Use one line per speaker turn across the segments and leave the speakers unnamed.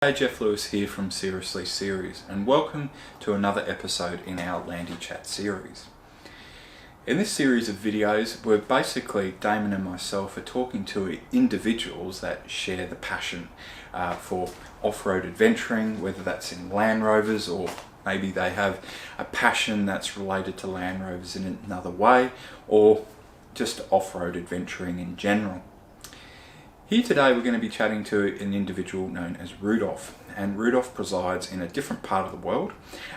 Hey, Geoff Lewis here from Seriously Series, and welcome to another episode in our Landy Chat series. In this series of videos, we're basically, Damon and myself are talking to individuals that share the passion for off-road adventuring, whether that's in Land Rovers or maybe they have a passion that's related to Land Rovers in another way, or just off-road adventuring in general. Here today we're going to be chatting to an individual known as Rudolph, and Rudolph resides in a different part of the world,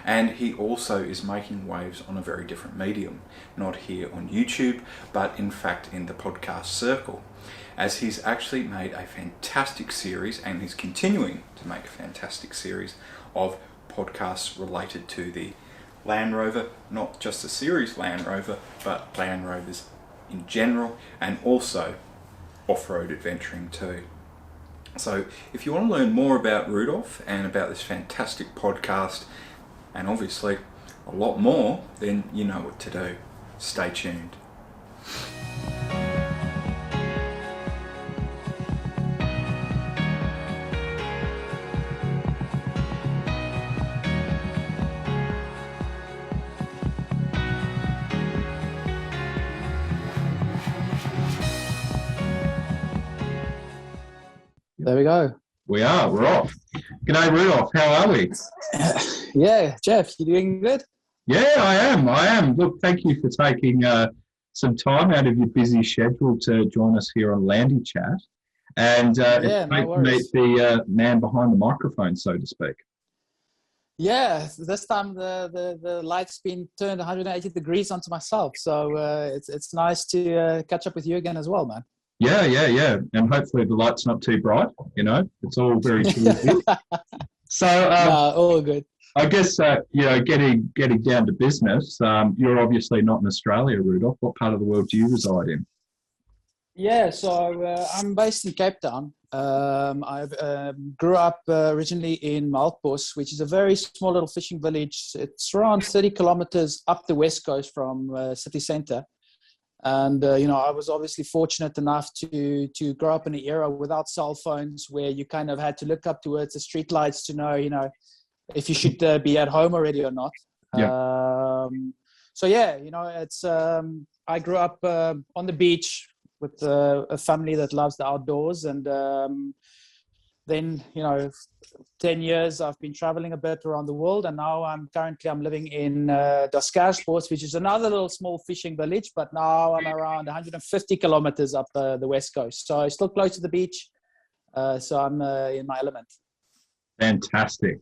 and he also is making waves on a very different medium, not here on YouTube, but in fact in the podcast circle, as he's actually made a fantastic series, and he's continuing to make a fantastic series of podcasts related to the Land Rover, not just the series Land Rover, but Land Rovers in general, and also off-road adventuring too. So if you want to learn more about Rudolph and about this fantastic podcast, and obviously a lot more, then you know what to do. Stay tuned.
There we go.
We're off. G'day, Rudolph. How are we?
Yeah, Geoff, you doing good?
Yeah, I am. Look, thank you for taking some time out of your busy schedule to join us here on Landy Chat. And it's great to meet the man behind the microphone, so to speak.
Yeah, this time the light's been turned 180 degrees onto myself. So it's nice to catch up with you again as well, man.
Yeah. And hopefully the light's not too bright, it's all very cheesy. So,
all good.
I guess, getting down to business, you're obviously not in Australia, Rudolph. What part of the world do you reside in?
Yeah, so I'm based in Cape Town. I grew up originally in Melkbos, which is a very small little fishing village. It's around 30 kilometers up the west coast from city centre. And, I was obviously fortunate enough to grow up in an era without cell phones where you kind of had to look up towards the street lights to know, if you should be at home already or not.
Yeah.
It's I grew up on the beach with a family that loves the outdoors. And then, 10 years I've been traveling a bit around the world, and now I'm living in Daskersports, which is another little small fishing village, but now I'm around 150 kilometers up the west coast, so still close to the beach. So I'm in my element.
Fantastic.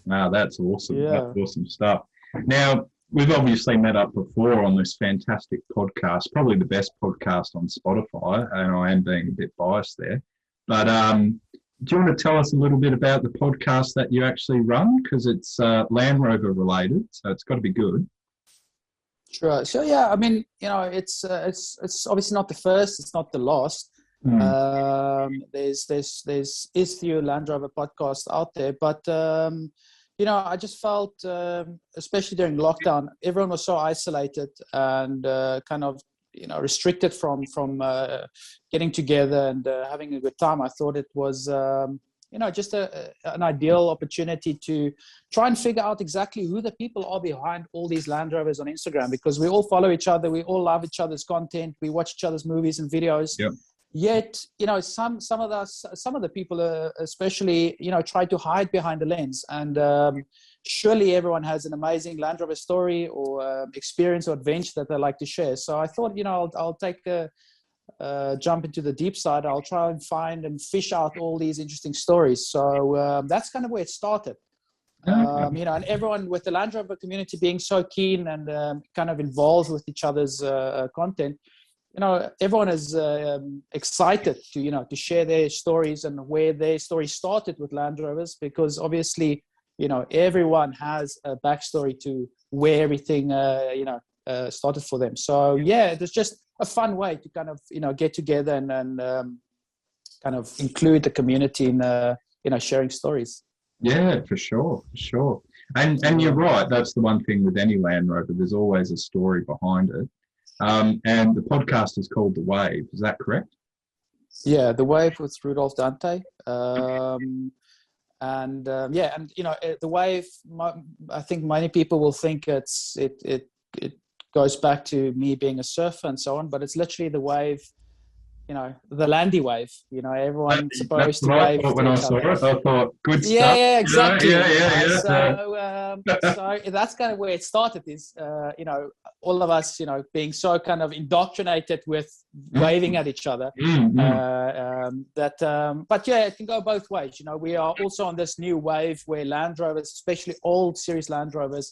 Wow, that's awesome.
Yeah.
That's awesome stuff. Now, we've obviously met up before on this fantastic podcast, probably the best podcast on Spotify, and I am being a bit biased there. But do you want to tell us a little bit about the podcast that you actually run? Because it's Land Rover related, so it's got to be good.
Sure. So yeah, I mean, it's obviously not the first, it's not the last. There's few Land Rover podcasts out there, but I just felt, especially during lockdown, everyone was so isolated and kind of restricted from getting together and having a good time. I thought it was just an ideal opportunity to try and figure out exactly who the people are behind all these Land Rovers on Instagram, because we all follow each other, we all love each other's content, we watch each other's movies and videos.
Yep.
Yet, some of the people, especially, try to hide behind the lens. And surely everyone has an amazing Land Rover story or experience or adventure that they like to share. So I thought, I'll take a jump into the deep side. I'll try and find and fish out all these interesting stories. So that's kind of where it started. And everyone with the Land Rover community being so keen and kind of involved with each other's content. Everyone is excited to share their stories and where their story started with Land Rovers, because obviously, everyone has a backstory to where everything, started for them. So yeah, it was just a fun way to kind of, get together and kind of include the community in, sharing stories.
Yeah, for sure. And you're right. That's the one thing with any Land Rover. There's always a story behind it. And the podcast is called The Wave. Is that correct?
Yeah, The Wave with Rudolph Dante. And and the wave. I think many people will think it goes back to me being a surfer and so on, but it's literally the wave. The landy wave. Everyone's supposed to wave
thought
to
when I
each
saw
other.
it. I thought, good
Yeah,
stuff.
exactly.
Yeah.
So that's kind of where it started. Is all of us, being so kind of indoctrinated with waving at each other. But yeah, it can go both ways. We are also on this new wave where Land Rovers, especially old series Land Rovers,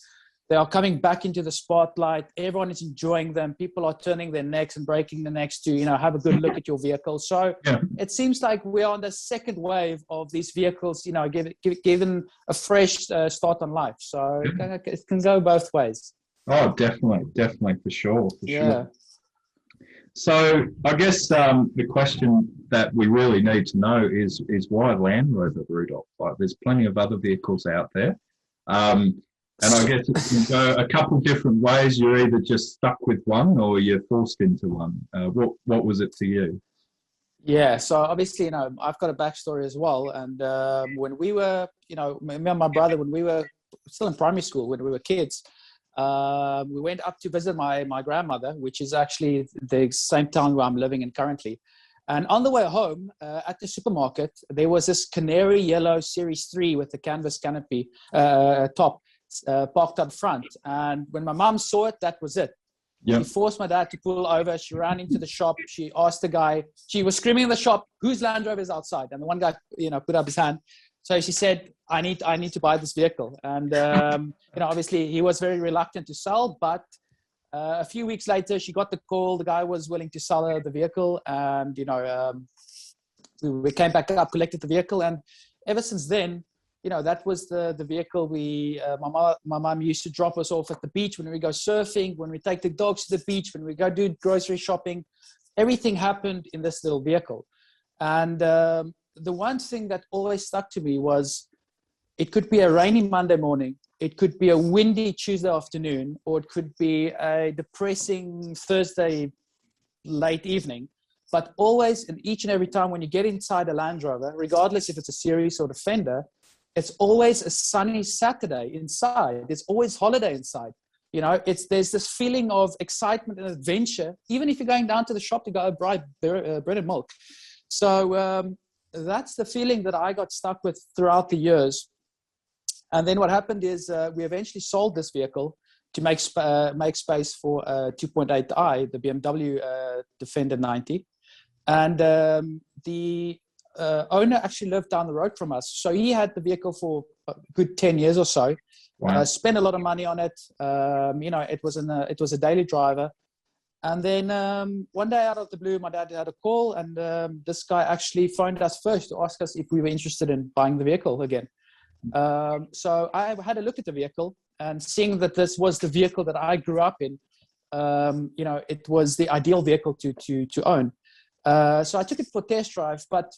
they are coming back into the spotlight. Everyone is enjoying them. People are turning their necks and breaking their necks to, have a good look at your vehicle. So it seems like we're on the second wave of these vehicles, given a fresh start on life. So it can go both ways.
Oh, definitely, for sure.
Sure.
So I guess the question that we really need to know is why Land Rover, Rudolph? Like, there's plenty of other vehicles out there. And I guess it can go a couple different ways. You're either just stuck with one or you're forced into one. What was it for you?
Yeah, so obviously, I've got a backstory as well. And when we were, me and my brother, when we were still in primary school, when we were kids, we went up to visit my grandmother, which is actually the same town where I'm living in currently. And on the way home, at the supermarket, there was this canary yellow Series 3 with the canvas canopy top. Parked up front, and when my mom saw it, that was it. She forced my dad to pull over. She ran into the shop. She asked the guy, she was screaming in the shop, whose Land Rover is outside? And the one guy put up his hand. So she said, I need to buy this vehicle. And obviously he was very reluctant to sell, but a few weeks later she got the call. The guy was willing to sell her the vehicle, and we came back up, collected the vehicle, and ever since then, that was the vehicle my mom used to drop us off at the beach when we go surfing, when we take the dogs to the beach, when we go do grocery shopping. Everything happened in this little vehicle. And the one thing that always stuck to me was it could be a rainy Monday morning, it could be a windy Tuesday afternoon, or it could be a depressing Thursday late evening. But always, and each and every time when you get inside a Land Rover, regardless if it's a Series or Defender, it's always a sunny Saturday inside. There's always holiday inside. There's this feeling of excitement and adventure, even if you're going down to the shop to go buy bread and milk. So that's the feeling that I got stuck with throughout the years. And then what happened is we eventually sold this vehicle to make space for 2.8i, the BMW Defender 90. And the owner actually lived down the road from us, so he had the vehicle for a good 10 years or so.
Wow.
Spent a lot of money on it. It was a daily driver. And then one day out of the blue, my dad had a call, and this guy actually phoned us first to ask us if we were interested in buying the vehicle again. So I had a look at the vehicle, and seeing that this was the vehicle that I grew up in, it was the ideal vehicle to own. So I took it for a test drive, but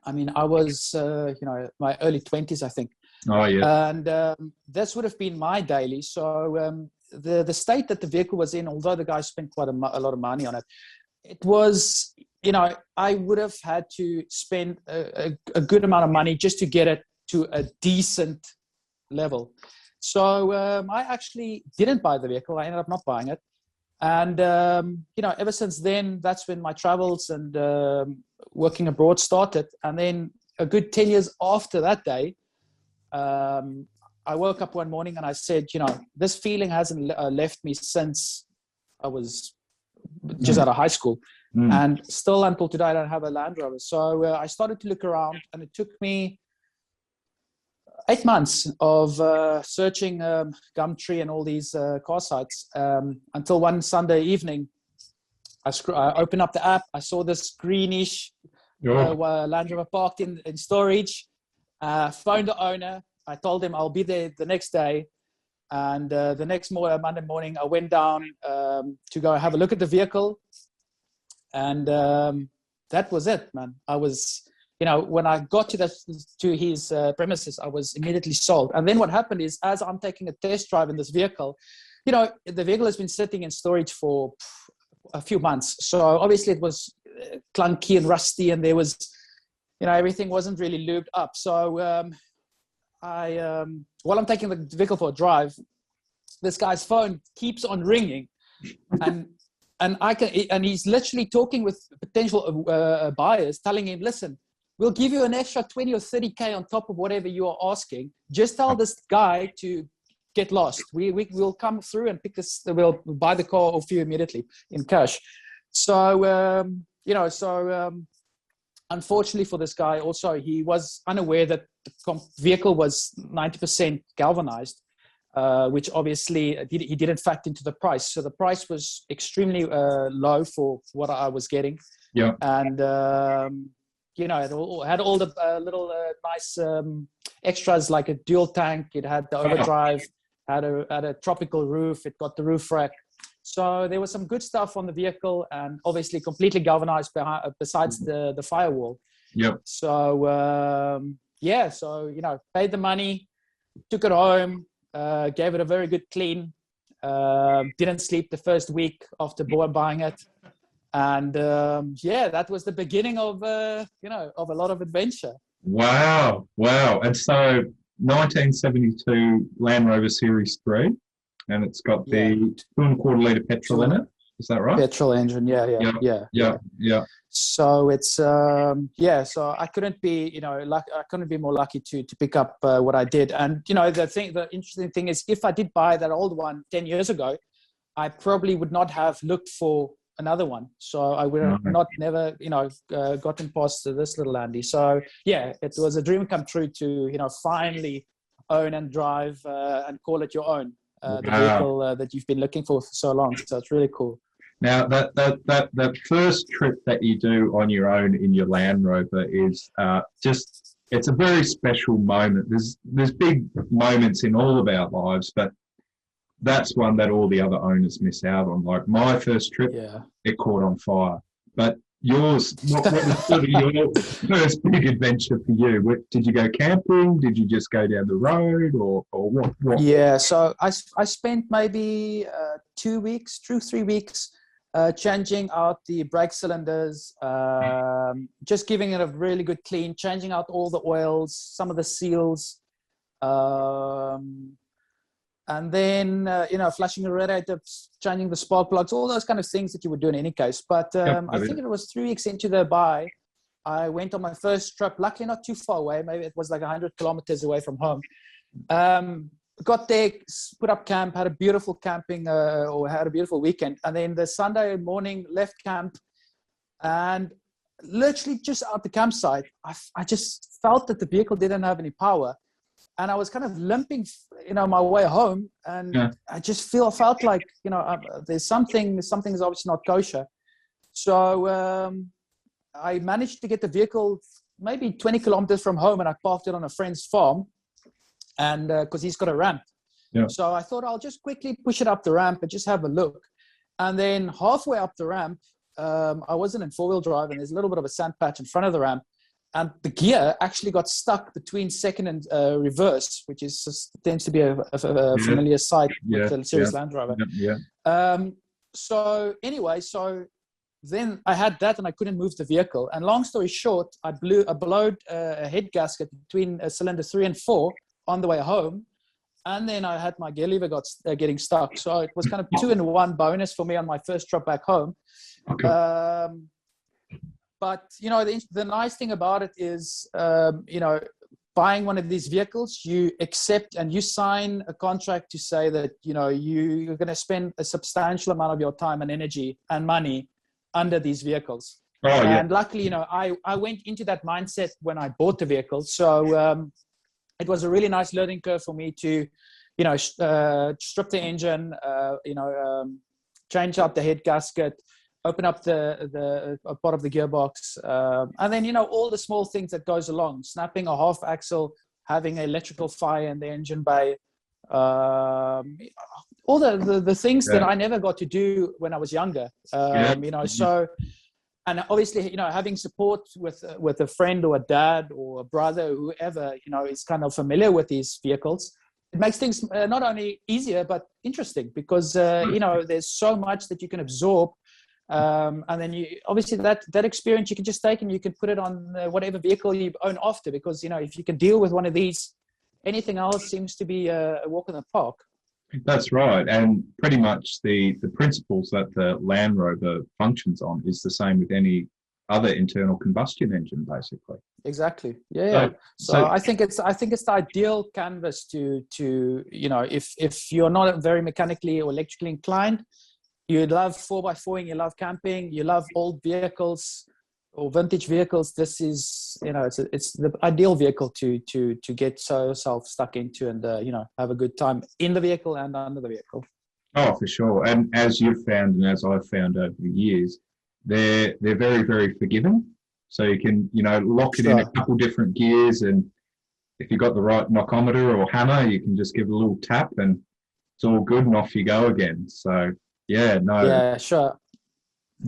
I mean, I was, my early 20s, I think.
Oh, yeah.
And this would have been my daily. So the state that the vehicle was in, although the guy spent quite a lot of money on it, it was, I would have had to spend a good amount of money just to get it to a decent level. So I actually didn't buy the vehicle. I ended up not buying it. And, ever since then, that's when my travels and working abroad started. And then a good 10 years after that day, I woke up one morning and I said, this feeling hasn't left me since I was just out of high school. And still until today, I don't have a Land Rover. So I started to look around, and it took me 8 months of searching Gumtree and all these car sites until one Sunday evening, I opened up the app. I saw this greenish Land Rover parked in storage. Phoned the owner. I told him I'll be there the next day. And the next Monday morning, I went down to go have a look at the vehicle. And that was it, man. I was... when I got to his premises, I was immediately sold. And then what happened is, as I'm taking a test drive in this vehicle, the vehicle has been sitting in storage for a few months. So obviously it was clunky and rusty, and there was, everything wasn't really lubed up. So while I'm taking the vehicle for a drive, this guy's phone keeps on ringing, and he's literally talking with potential buyers, telling him, listen, we'll give you an extra 20 or 30K on top of whatever you are asking. Just tell this guy to get lost. We'll come through and pick this. We'll buy the car off you immediately in cash. So, unfortunately for this guy, also, he was unaware that the vehicle was 90% galvanized, which obviously he didn't factor into the price. So the price was extremely low for what I was getting.
Yeah.
And, it had all the little nice extras, like a dual tank. It had the overdrive, had a tropical roof. It got the roof rack. So there was some good stuff on the vehicle, and obviously completely galvanized besides the firewall.
Yep.
So, paid the money, took it home, gave it a very good clean. Didn't sleep the first week after buying it. And that was the beginning of a lot of adventure.
Wow. And so 1972 Land Rover Series 3, and it's got the 2.25 litre petrol in it. Is that right?
Petrol engine, yeah. So it's so I couldn't be I couldn't be more lucky to pick up what I did. And the interesting thing is, if I did buy that old one 10 years ago, I probably would not have looked for another one. So I would have never gotten past this little Landy. So it was a dream come true to finally own and drive and call it your own, the vehicle that you've been looking for so long. So it's really cool.
Now that first trip that you do on your own in your Land Rover is it's a very special moment. There's big moments in all of our lives, but that's one that all the other owners miss out on. Like my first trip, it caught on fire. But yours, what was sort of your first big adventure for you? Did you go camping? Did you just go down the road, or what?
Yeah, so I spent maybe 2 weeks, 3 weeks, changing out the brake cylinders, just giving it a really good clean, changing out all the oils, some of the seals, and then, flashing the radiator, changing the spark plugs, all those kind of things that you would do in any case. But I think it was 3 weeks into the buy, I went on my first trip, luckily not too far away. Maybe it was like 100 kilometers away from home. Got there, put up camp, had a beautiful had a beautiful weekend. And then the Sunday morning, left camp, and literally just out the campsite, I just felt that the vehicle didn't have any power. And I was kind of limping, my way home, and I just felt like, there's something's obviously not kosher. So I managed to get the vehicle maybe 20 kilometers from home, and I parked it on a friend's farm, and because he's got a ramp. Yeah. So I thought I'll just quickly push it up the ramp and just have a look. And then halfway up the ramp, I wasn't in four-wheel drive, and there's a little bit of a sand patch in front of the ramp. And the gear actually got stuck between second and reverse, which tends to be a familiar sight with the Series Land Rover. So then I had that, and I couldn't move the vehicle. And long story short, I blowed a head gasket between cylinder 3 and 4 on the way home. And then I had my gear lever getting stuck. So it was kind of 2-in-1 bonus for me on my first trip back home. Okay. But, the nice thing about it is, buying one of these vehicles, you accept and you sign a contract to say that, you're going to spend a substantial amount of your time and energy and money under these vehicles. And luckily, I went into that mindset when I bought the vehicle. So it was a really nice learning curve for me to, strip the engine, change out the head gasket, open up the part of the gearbox, and then all the small things that goes along, snapping a half axle, having electrical fire in the engine bay, all the things that I never got to do when I was younger. So, and obviously having support with a friend or a dad or a brother, whoever is kind of familiar with these vehicles, it makes things not only easier but interesting, because there's so much that you can absorb. And then you obviously that experience you can just take and you can put it on whatever vehicle you own after, because if you can deal with one of these, anything else seems to be a walk in the park.
That's right, and pretty much the principles that the Land Rover functions on is the same with any other internal combustion engine, basically.
Exactly. Yeah. So I think it's the ideal canvas to if you're not very mechanically or electrically inclined, you love 4x4, you love camping, you love old vehicles or vintage vehicles. This is it's the ideal vehicle to get yourself stuck into and have a good time in the vehicle and under the vehicle.
Oh, for sure. And as you've found, and as I've found over the years, they're very, very forgiving. So you can lock it in a couple different gears, and if you've got the right knockometer or hammer, you can just give it a little tap and it's all good and off you go again. So yeah,
sure.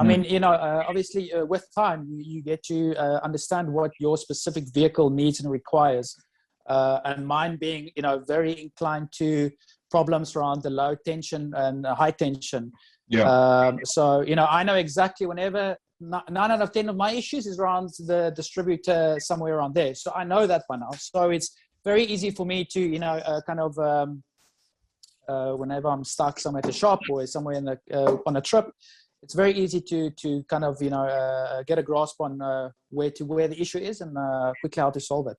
I mean, obviously with time, you get to understand what your specific vehicle needs and requires. And mine being, very inclined to problems around the low tension and high tension.
Yeah.
So, I know exactly whenever 9 out of 10 of my issues is around the distributor somewhere around there. So I know that by now. So it's very easy for me to, whenever I'm stuck somewhere at the shop or somewhere on a trip, it's very easy to kind of get a grasp on where the issue is and quickly how to solve it.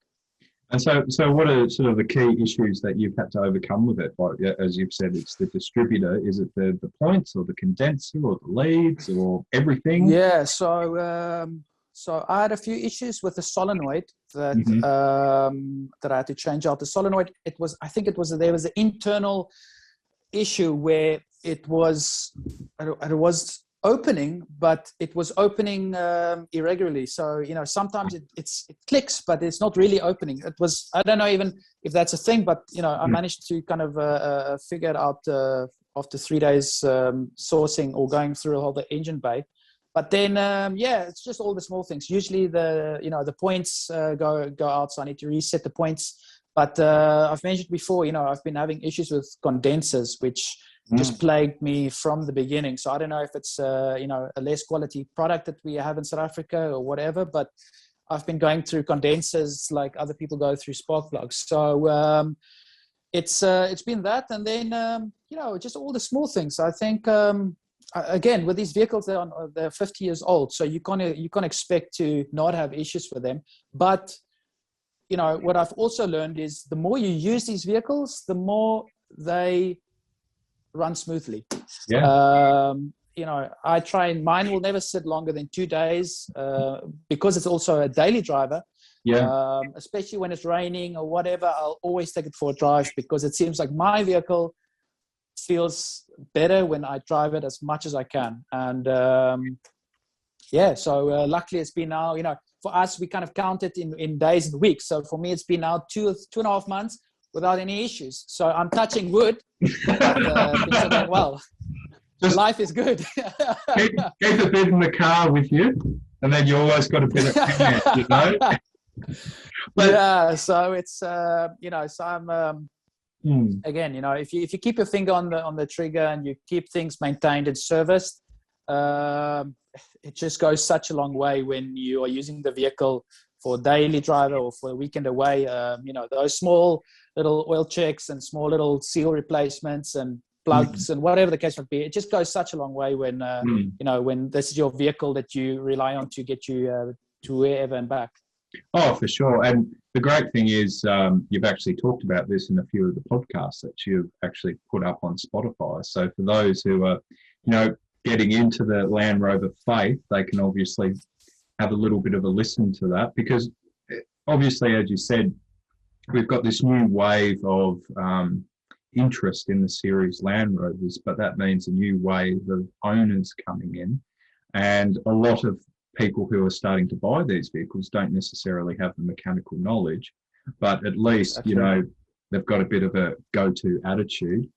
And so what are sort of the key issues that you've had to overcome with it? Like, as you've said, it's the distributor. Is it the points or the condenser or the leads or everything?
Yeah. So I had a few issues with the solenoid that that I had to change out. The solenoid, there was an internal issue where it was opening, but it was opening irregularly. So sometimes it clicks, but it's not really opening. I don't know even if that's a thing, but I managed to kind of figure it out after 3 days sourcing or going through all the engine bay. But then it's just all the small things. Usually the points go out, so I need to reset the points. But I've mentioned before, I've been having issues with condensers, which just plagued me from the beginning. So I don't know if it's a less quality product that we have in South Africa or whatever, but I've been going through condensers like other people go through spark plugs. So it's been that, and then just all the small things. I think again with these vehicles, they're 50 years old, so you can't expect to not have issues with them. But what I've also learned is the more you use these vehicles, the more they run smoothly.
Yeah.
I try, and mine will never sit longer than 2 days because it's also a daily driver.
Yeah.
Especially when it's raining or whatever, I'll always take it for a drive because it seems like my vehicle feels better when I drive it as much as I can. And so luckily it's been now, for us, we kind of count it in days and weeks. So for me, it's been now 2.5 months without any issues. So I'm touching wood, but things are going well. Just life is good.
keep a bit in the car with you, and then you always got a bit of hand,
But, so it's so I'm again, if you keep your finger on the trigger and you keep things maintained and serviced, it just goes such a long way when you are using the vehicle for daily driver or for a weekend away. Those small little oil checks and small little seal replacements and plugs and whatever the case might be, it just goes such a long way when when this is your vehicle that you rely on to get you to wherever and back.
Oh, for sure. And the great thing is you've actually talked about this in a few of the podcasts that you've actually put up on Spotify. So for those who are getting into the Land Rover faith, they can obviously have a little bit of a listen to that, because obviously, as you said, we've got this new wave of interest in the series Land Rovers, but that means a new wave of owners coming in, and a lot of people who are starting to buy these vehicles don't necessarily have the mechanical knowledge, but at least they've got a bit of a go-to attitude,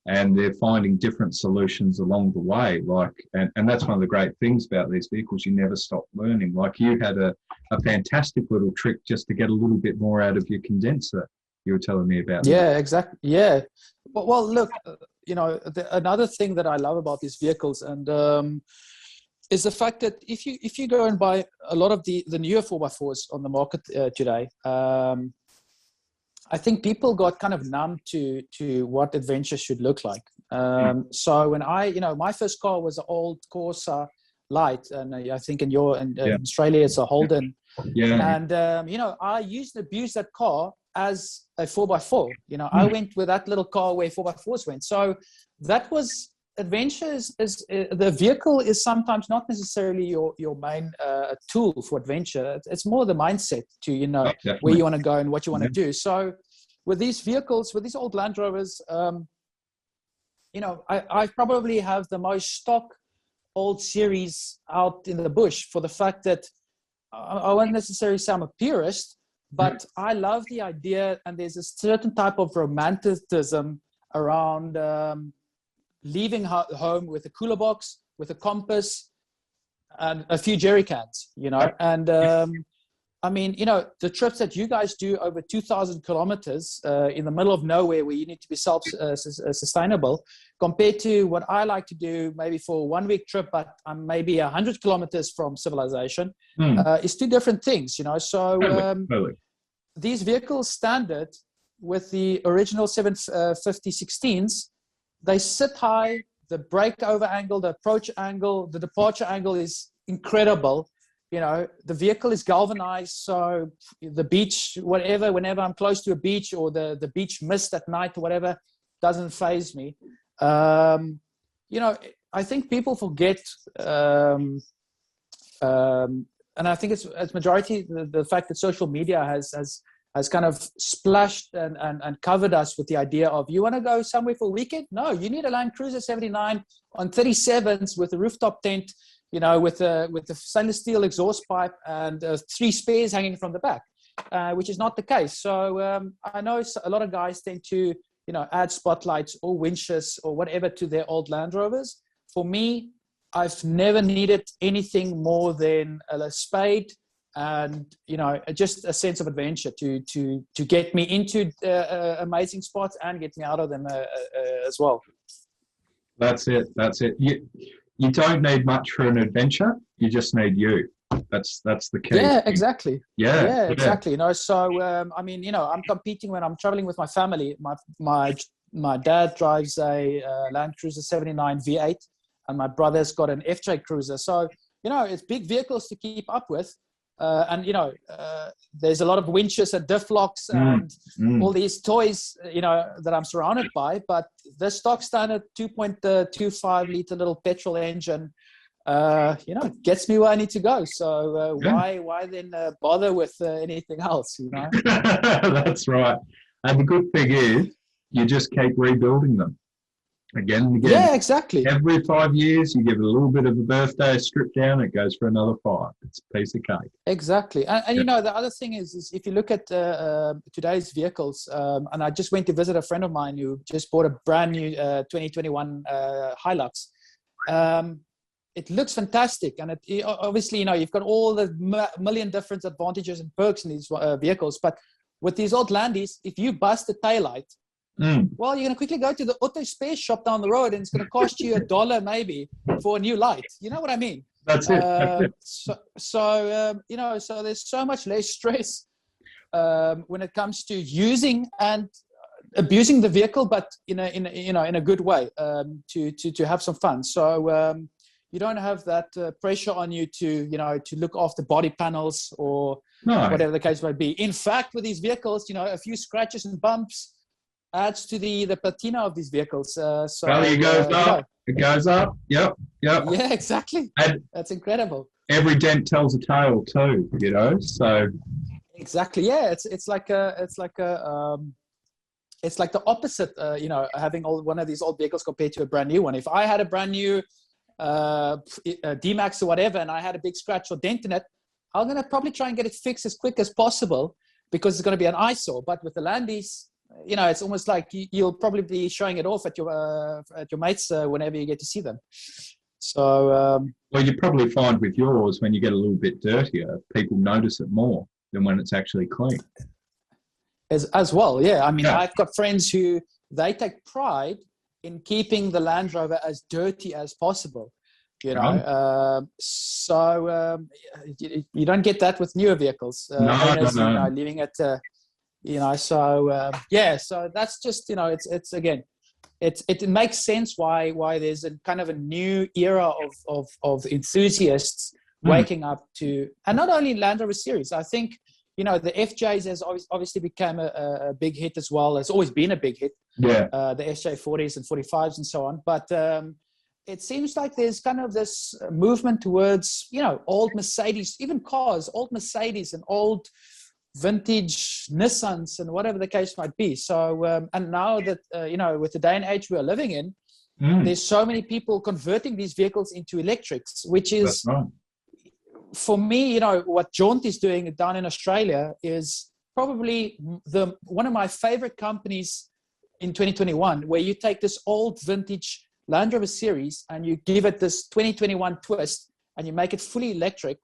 and they're finding different solutions along the way. And that's one of the great things about these vehicles. You never stop learning. Like, you had a fantastic little trick just to get a little bit more out of your condenser. You were telling me about.
Yeah, exactly. Yeah. Well, look, another thing that I love about these vehicles, and is the fact that if you go and buy a lot of the newer 4x4s on the market today, I think people got kind of numb to what adventure should look like. So when my first car was an old Corsa Light, and I think in Australia it's a Holden.
Yeah.
And I used and abused that car as a 4x4. I went with that little car where 4x4s went. So that was adventure. The vehicle is sometimes not necessarily your main tool for adventure. It's more the mindset to where you want to go and what you want to do. So with these vehicles, with these old Land Rovers, I probably have the most stock old series out in the bush, for the fact that I won't necessarily say I'm a purist, but I love the idea, and there's a certain type of romanticism around leaving home with a cooler box, with a compass, and a few jerry cans, and the trips that you guys do over 2,000 kilometers in the middle of nowhere, where you need to be self-sustainable, compared to what I like to do maybe for a 1 week trip, but I'm maybe 100 kilometers from civilization, is two different things, So these vehicles standard with the original 750-16s, they sit high, the breakover angle, the approach angle, the departure angle is incredible. The vehicle is galvanized, so the beach, whenever I'm close to a beach, or the beach mist at night or whatever, doesn't faze me. I think people forget, and I think it's majority the fact that social media has kind of splashed and covered us with the idea of, you want to go somewhere for a weekend? No, you need a Land Cruiser 79 on 37s with a rooftop tent, with the stainless steel exhaust pipe and 3 spares hanging from the back, which is not the case. So I know a lot of guys tend to, add spotlights or winches or whatever to their old Land Rovers. For me, I've never needed anything more than a spade and, just a sense of adventure to get me into amazing spots and get me out of them as well.
That's it. You don't need much for an adventure. You just need you. That's the key.
Yeah, exactly.
Yeah,
exactly. So I'm competing when I'm traveling with my family. My dad drives a Land Cruiser 79 V8, and my brother's got an FJ Cruiser. So it's big vehicles to keep up with. There's a lot of winches and diff locks and all these toys, that I'm surrounded by. But the stock standard 2.25 liter little petrol engine, gets me where I need to go. So why then bother with anything else?
That's right. And the good thing is, you just keep rebuilding them again and again.
Yeah, exactly.
Every 5 years, you give it a little bit of a birthday strip down, it goes for another 5. It's a piece of cake.
Exactly. And the other thing is if you look at today's vehicles, and I just went to visit a friend of mine who just bought a brand new 2021 Hilux. It looks fantastic. And obviously, you've got all the million different advantages and perks in these vehicles. But with these old Landies, if you bust the taillight, well, you're going to quickly go to the auto space shop down the road, and it's going to cost you $1 maybe for a new light. You know what I mean?
That's it.
So there's so much less stress when it comes to using and abusing the vehicle, but in a good way, to have some fun. So you don't have that pressure on you to look after body panels or whatever the case might be. In fact, with these vehicles, a few scratches and bumps adds to the patina of these vehicles.
Value goes up. It goes up. Yep.
Yeah, exactly. And that's incredible.
Every dent tells a tale too. So
exactly. Yeah, it's like the opposite. Having one of these old vehicles compared to a brand new one. If I had a brand new D-Max or whatever, and I had a big scratch or dent in it, I'm gonna probably try and get it fixed as quick as possible because it's gonna be an eyesore. But with the Landies, it's almost like you'll probably be showing it off at your mates whenever you get to see them. So,
well, you probably find with yours, when you get a little bit dirtier, people notice it more than when it's actually clean.
As well, yeah. I mean, I've got friends who they take pride in keeping the Land Rover as dirty as possible. You know, you don't get that with newer vehicles. Owners,
no.
You know, leaving it. You know, so yeah, so that's just, you know, it's again, it makes sense why there's a kind of a new era of enthusiasts waking up to, and not only Land Rover series. I think, you know, the FJs has obviously become a big hit as well. It's always been a big hit.
Yeah.
The SJ40s and 45s and so on, but it seems like there's kind of this movement towards, you know, old Mercedes, even cars, old Mercedes and old vintage Nissans and whatever the case might be. So, and now that, you know, with the day and age we're living in, there's so many people converting these vehicles into electrics, which is, for me, you know, what Jaunt is doing down in Australia is probably one of my favorite companies in 2021, where you take this old vintage Land Rover series and you give it this 2021 twist and you make it fully electric,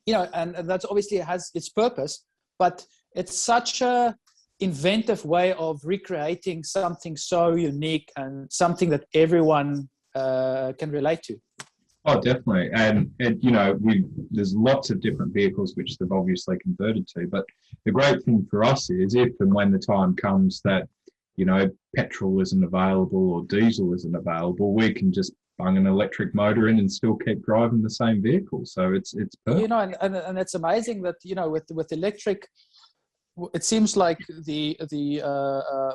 you know, and that's obviously has its purpose, but it's such a inventive way of recreating something so unique and something that everyone can relate to.
Oh, definitely. And you know, there's lots of different vehicles which they've obviously converted to, but the great thing for us is if and when the time comes that, you know, petrol isn't available or diesel isn't available, we can just bung an electric motor in and still keep driving the same vehicle. So it's perfect.
You know, and it's amazing that, you know, with electric, it seems like the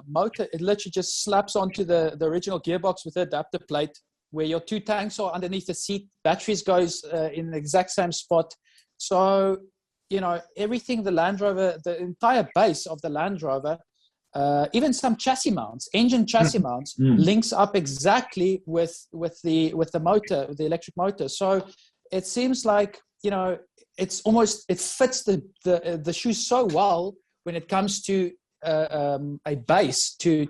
motor, it literally just slaps onto the original gearbox with the adapter plate, where your two tanks are underneath the seat, batteries goes in the exact same spot. So, you know, everything the Land Rover, the entire base of the Land Rover, even some chassis mounts, engine chassis mounts, links up exactly with the motor, the electric motor. So it seems like, you know, it's almost, it fits the shoe so well when it comes to a base to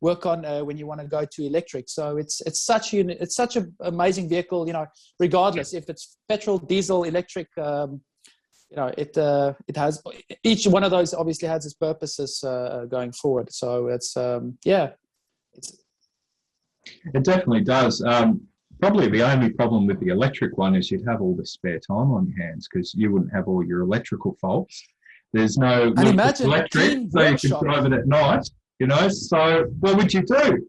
work on when you want to go to electric. So it's such an amazing vehicle, you know, regardless if it's petrol, diesel, electric. You know, it has, each one of those obviously has its purposes going forward. So it's
it definitely does. Probably the only problem with the electric one is you'd have all the spare time on your hands because you wouldn't have all your electrical faults. There's no electric, so you can drive it at night. You know, so what would you do?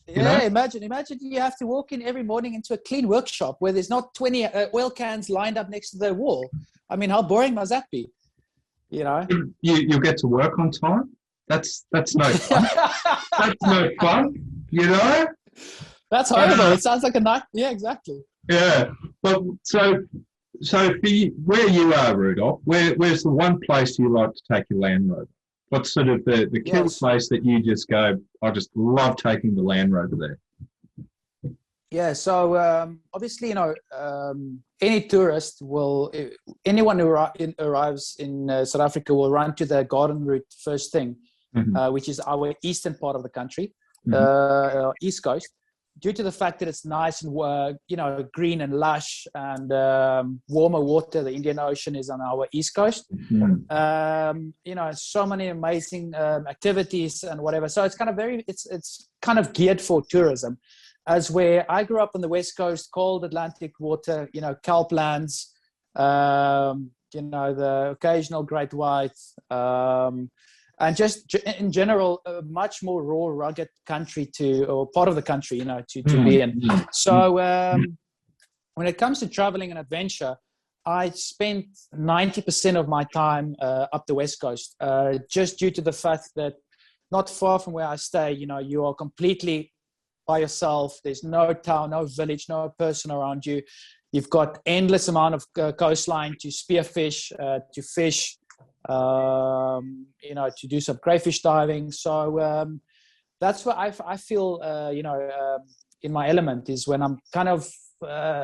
Yeah, imagine you have to walk in every morning into a clean workshop where there's not 20 oil cans lined up next to the wall. I mean, how boring must that be? You know,
you'll get to work on time. That's no fun. That's no fun. You know,
that's horrible. It sounds like a night. Yeah, exactly.
Yeah, but so for you, where you are, Rudolph, where's the one place you like to take your Land Rover? What's sort of the key place that you just go, I just love taking the Land Rover there?
Yeah, so obviously, you know, any tourist anyone who arrives in South Africa will run to the Garden Route first thing, which is our eastern part of the country, East Coast. Due to the fact that it's nice and you know, green and lush and warmer water, the Indian Ocean is on our East Coast. You know, so many amazing activities and whatever. So it's kind of it's kind of geared for tourism. As where I grew up on the West Coast, cold Atlantic water, you know, kelp lands, you know, the occasional great white, and just in general, a much more raw, rugged country or part of the country, you know, to be in. So when it comes to traveling and adventure, I spent 90% of my time up the West Coast, just due to the fact that not far from where I stay, you know, you are completely by yourself. There's no town, no village, no person around you. You've got endless amount of coastline to spearfish, to fish, you know, to do some crayfish diving. So that's where I feel, you know, in my element is when I'm kind of,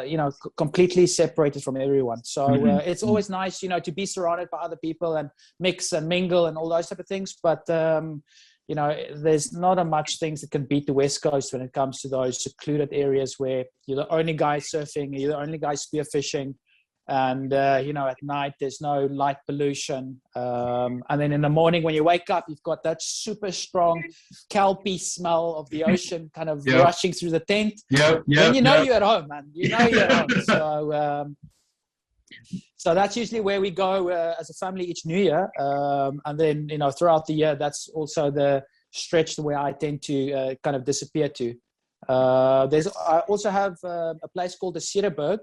you know, completely separated from everyone. So it's always nice, you know, to be surrounded by other people and mix and mingle and all those type of things. But, you know, there's not a much things that can beat the West Coast when it comes to those secluded areas where you're the only guy surfing, you're the only guy spearfishing. And at night there's no light pollution, and then in the morning when you wake up, you've got that super strong kelpie smell of the ocean kind of rushing through the tent. Then you're at home, man. You're at home. So that's usually where we go as a family each New Year, and then throughout the year, that's also the stretch where I tend to kind of disappear to. I also have a place called the Cereberg,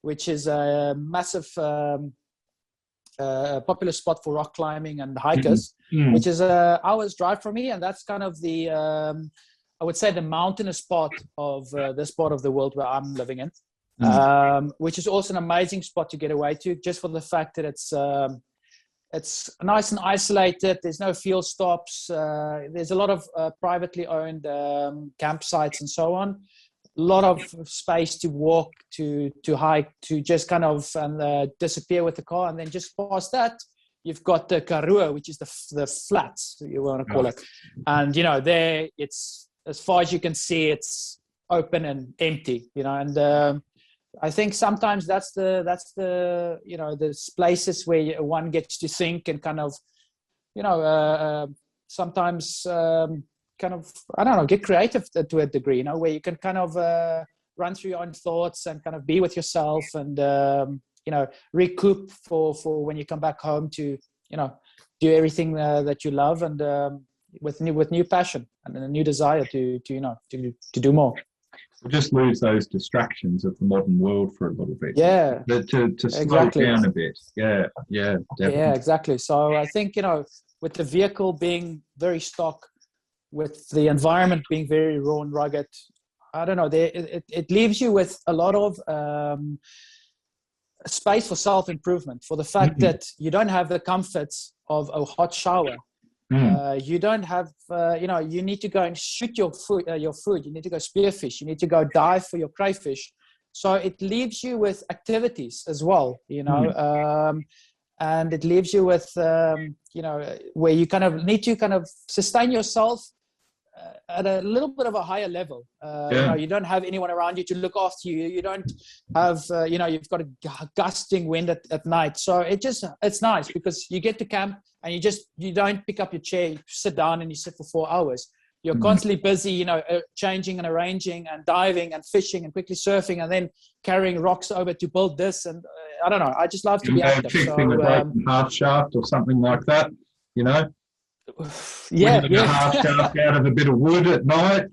which is a massive popular spot for rock climbing and hikers, which is an hour's drive from me. And that's kind of the, I would say, the mountainous part of this part of the world where I'm living in, which is also an amazing spot to get away to, just for the fact that it's nice and isolated. There's no fuel stops. There's a lot of privately owned campsites and so on. A lot of space to walk, to hike, to just kind of disappear with the car. And then just past that, you've got the Karoo, which is the flats, you want to call it. And, there it's, as far as you can see, it's open and empty, and I think sometimes that's the there's places where one gets to think and kind of, sometimes kind of, I don't know, get creative to a degree, where you can kind of run through your own thoughts and kind of be with yourself and, recoup for when you come back home to, do everything that you love and with new passion and a new desire to do more.
Just lose those distractions of the modern world for a little bit.
Yeah.
To slow down a bit. Yeah, definitely.
Yeah, exactly. So I think, with the vehicle being very stock, with the environment being very raw and rugged, I don't know, it leaves you with a lot of space for self-improvement, for the fact that you don't have the comforts of a hot shower. You don't have, you need to go and shoot your food. You need to go spearfish. You need to go dive for your crayfish. So it leaves you with activities as well, and it leaves you with, where you kind of need to kind of sustain yourself at a little bit of a higher level. You don't have anyone around you to look after you. You don't have, you've got a gusting wind at night. So it's nice because you get to camp and you don't pick up your chair, you sit down and you sit for 4 hours. You're constantly busy, changing and arranging and diving and fishing and quickly surfing and then carrying rocks over to build this. And I don't know, I just love to be active.
Fixing a broken half shaft or something like that,
Yeah.
A half shaft out of a bit of wood at night,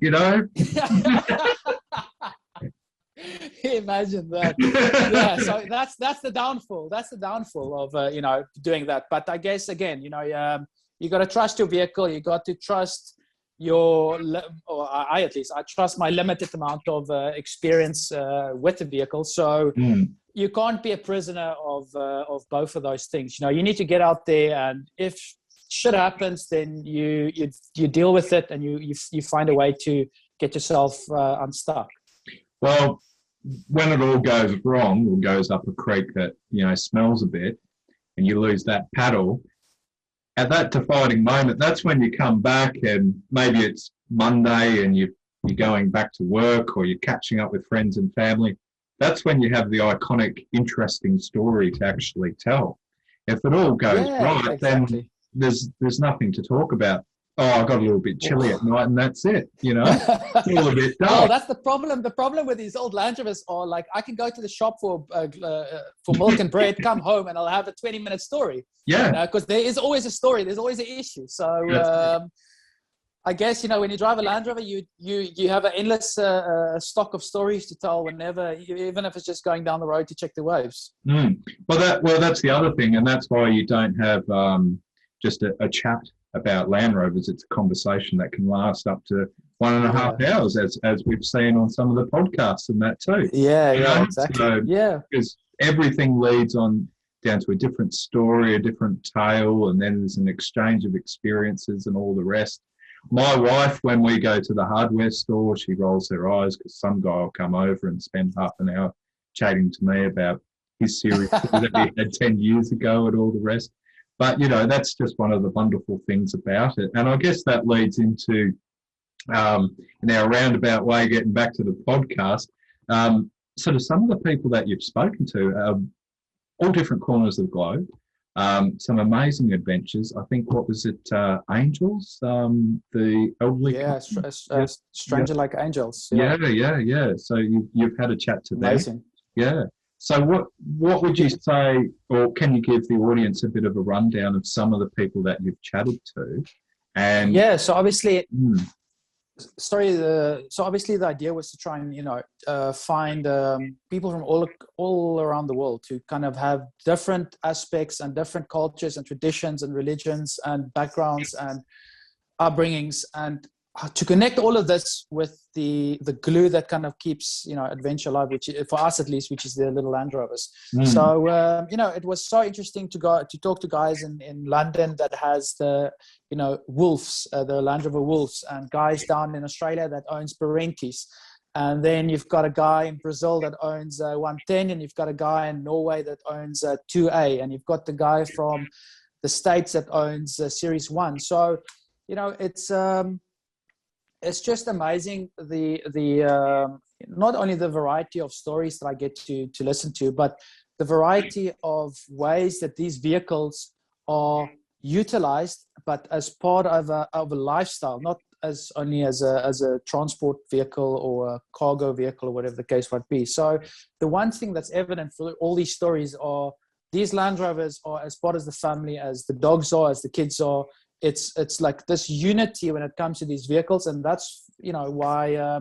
Imagine that. Yeah, so that's the downfall. That's the downfall of doing that. But I guess again, you got to trust your vehicle. You got to trust I trust my limited amount of experience with the vehicle. So you can't be a prisoner of both of those things. You need to get out there, and if shit happens, then you deal with it and you find a way to get yourself unstuck.
Well, when it all goes wrong or goes up a creek that smells a bit and you lose that paddle, at that defining moment, that's when you come back and maybe it's Monday and you're going back to work or you're catching up with friends and family. That's when you have the iconic, interesting story to actually tell. If it all goes right, then there's nothing to talk about. I got a little bit chilly at night and that's it, It's all a bit dark.
Oh, that's the problem. The problem with these old Land Rovers are like, I can go to the shop for milk and bread, come home and I'll have a 20-minute story.
Yeah.
Because there is always a story. There's always an issue. So I guess, when you drive a Land Rover, you have an endless stock of stories to tell whenever, even if it's just going down the road to check the waves.
Well, that's the other thing. And that's why you don't have just a chat about Land Rovers. It's a conversation that can last up to 1.5 hours, as we've seen on some of the podcasts and that too.
Yeah, exactly.
So, because everything leads on down to a different story, a different tale, and then there's an exchange of experiences and all the rest. My wife, when we go to the hardware store, she rolls her eyes because some guy will come over and spend half an hour chatting to me about his series that he had 10 years ago and all the rest. But, that's just one of the wonderful things about it. And I guess that leads into, in our roundabout way, getting back to the podcast, sort of some of the people that you've spoken to, all different corners of the globe. Some amazing adventures. I think, what was it, Angels? The elderly couple?
Stranger Like Angels.
Yeah. So you've had a chat to them.
Amazing.
Yeah. So what would you say, or can you give the audience a bit of a rundown of some of the people that you've chatted to? And
so obviously, so obviously the idea was to try and find people from all around the world to kind of have different aspects and different cultures and traditions and religions and backgrounds and upbringings, and to connect all of this with the glue that kind of keeps adventure alive, which for us at least, which is the little Land Rovers. So it was so interesting to talk to guys in London that has the Wolves, the Land Rover Wolves, and guys down in Australia that owns Parentis. And then you've got a guy in Brazil that owns 110, and you've got a guy in Norway that owns 2A, and you've got the guy from the States that owns Series 1. So it's just amazing the not only the variety of stories that I get to listen to, but the variety of ways that these vehicles are utilized, but as part of a lifestyle, not as only as a transport vehicle or a cargo vehicle or whatever the case might be. So the one thing that's evident for all these stories are these Land Rovers are as part of the family as the dogs are, as the kids are. It's like this unity when it comes to these vehicles, and that's why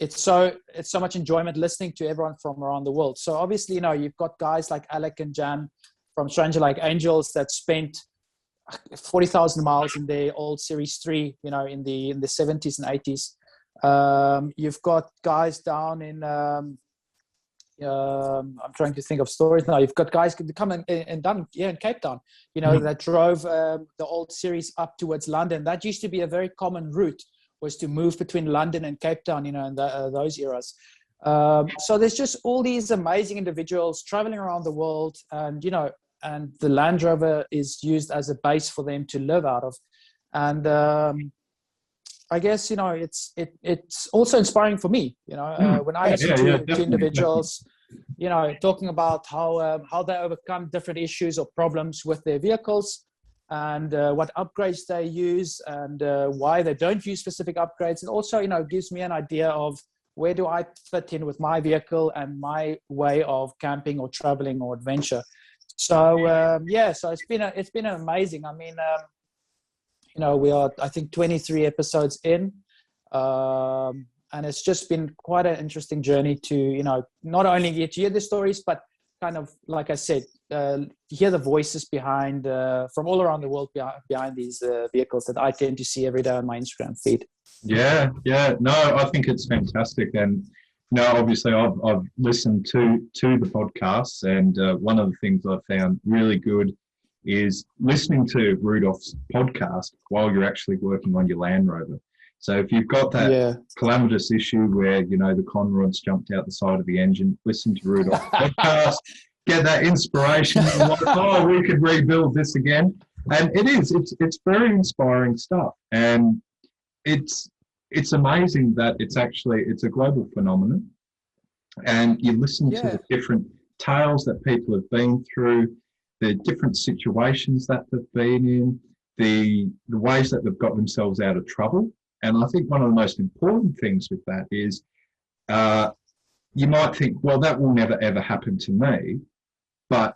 it's so much enjoyment listening to everyone from around the world. So obviously you've got guys like Alec and Jan from Stranger Like Angels that spent 40,000 miles in their old Series 3 in the 70s and 80s. You've got guys down in I'm trying to think of stories now. You've got guys coming and done in Cape Town, that drove the old series up towards London. That used to be a very common route, was to move between London and Cape Town, in those eras. So there's just all these amazing individuals traveling around the world, and and the Land Rover is used as a base for them to live out of. And I guess it's also inspiring for me. When I listen to individuals, talking about how they overcome different issues or problems with their vehicles, and what upgrades they use, and why they don't use specific upgrades, and also gives me an idea of where do I fit in with my vehicle and my way of camping or traveling or adventure. So so it's been amazing. I mean. We are, I think, 23 episodes in, and it's just been quite an interesting journey to, not only get to hear the stories, but kind of, like I said, hear the voices behind, from all around the world behind these vehicles that I tend to see every day on my Instagram feed.
Yeah. No, I think it's fantastic. And, obviously I've listened to the podcasts, and one of the things I found really good is listening to Rudolph's podcast while you're actually working on your Land Rover. So if you've got that calamitous issue where, the conrods jumped out the side of the engine, listen to Rudolph's podcast, get that inspiration. Like, we could rebuild this again. And it's very inspiring stuff. And it's amazing that it's a global phenomenon. And you listen to the different tales that people have been through, the different situations that they've been in, the ways that they've got themselves out of trouble. And I think one of the most important things with that is you might think, well, that will never, ever happen to me, but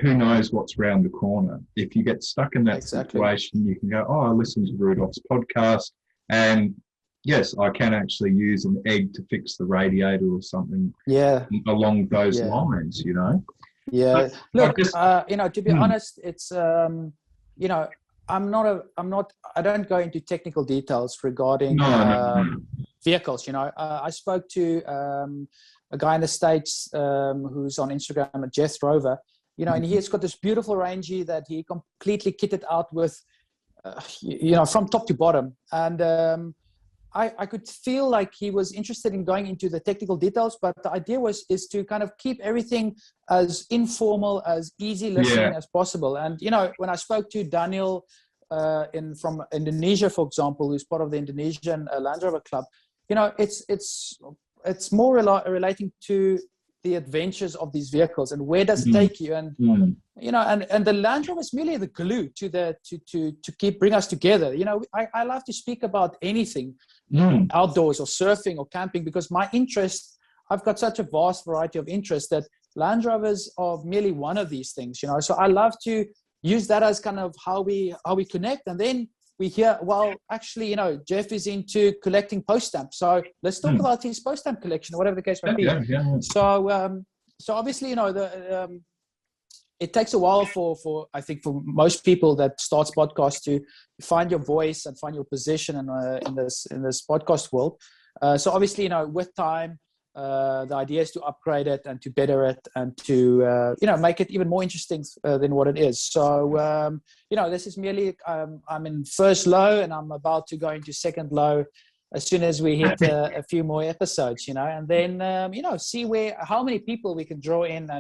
who knows what's around the corner. If you get stuck in that situation, you can go, I listened to Rudolph's podcast, and yes, I can actually use an egg to fix the radiator or something along those lines,
Yeah. Look, to be honest, it's, I don't go into technical details regarding vehicles. I spoke to a guy in the States who's on Instagram, Geoff Rover, and he's got this beautiful Rangy that he completely kitted out with, from top to bottom. And I could feel like he was interested in going into the technical details, but the idea is to kind of keep everything as informal, as easy listening as possible. And, when I spoke to Daniel from Indonesia, for example, who's part of the Indonesian Land Rover Club, it's more relating to the adventures of these vehicles and where does it take you. And you know, and the Land Rover is merely the glue to bring us together. You know, I love to speak about anything outdoors or surfing or camping, because my interest, I've got such a vast variety of interests that Land Rovers are merely one of these things, you know. So I love to use that as kind of how we connect. And then we hear, well, actually, you know, Geoff is into collecting post stamps, so let's talk about his post stamp collection, or whatever the case may be. So obviously, you know, it takes a while for I think for most people that starts podcasts to find your voice and find your position in this podcast world. So obviously, you know, with time, the idea is to upgrade it and to better it and to you know, make it even more interesting than what it is. So you know, this is merely I'm in first low and I'm about to go into second low as soon as we hit a few more episodes, you know, and then you know, see how many people we can draw in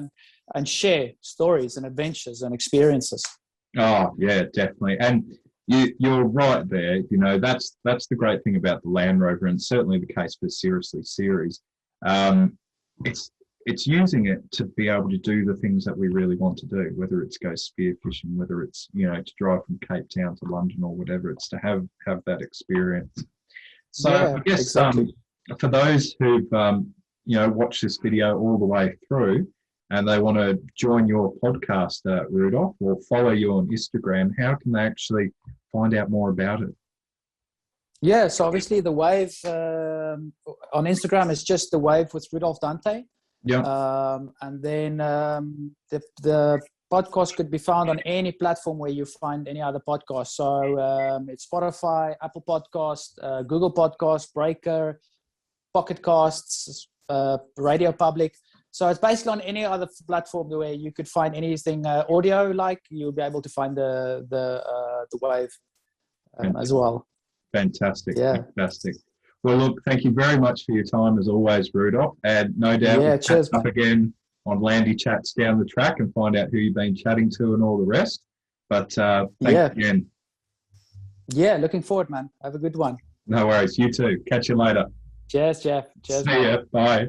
and share stories and adventures and experiences.
Oh yeah, definitely. And you're right there. You know, that's the great thing about the Land Rover, and certainly the case for Seriously Series. It's using it to be able to do the things that we really want to do, whether it's go spearfishing, whether it's, you know, to drive from Cape Town to London or whatever, it's to have that experience. So yeah, I guess exactly. For those who've you know, watched this video all the way through and they want to join your podcast, Rudolph, or follow you on Instagram, how can they actually find out more about it?
Yeah, so obviously the Wave on Instagram is just the Wave with Rudolph Dante.
Yeah.
And then the podcast could be found on any platform where you find any other podcast. So it's Spotify, Apple Podcast, Google Podcast, Breaker, Pocket Casts, Radio Public. So it's basically on any other platform where you could find anything audio like, you'll be able to find the Wave as well.
Fantastic.
Yeah.
Fantastic. Well, look, thank you very much for your time as always, Rudolph. And no doubt we'll catch up again on Landy Chats down the track and find out who you've been chatting to and all the rest. But thanks again.
Yeah, looking forward, man. Have a good one.
No worries. You too. Catch you later.
Cheers, Geoff. Cheers.
See ya. Bye.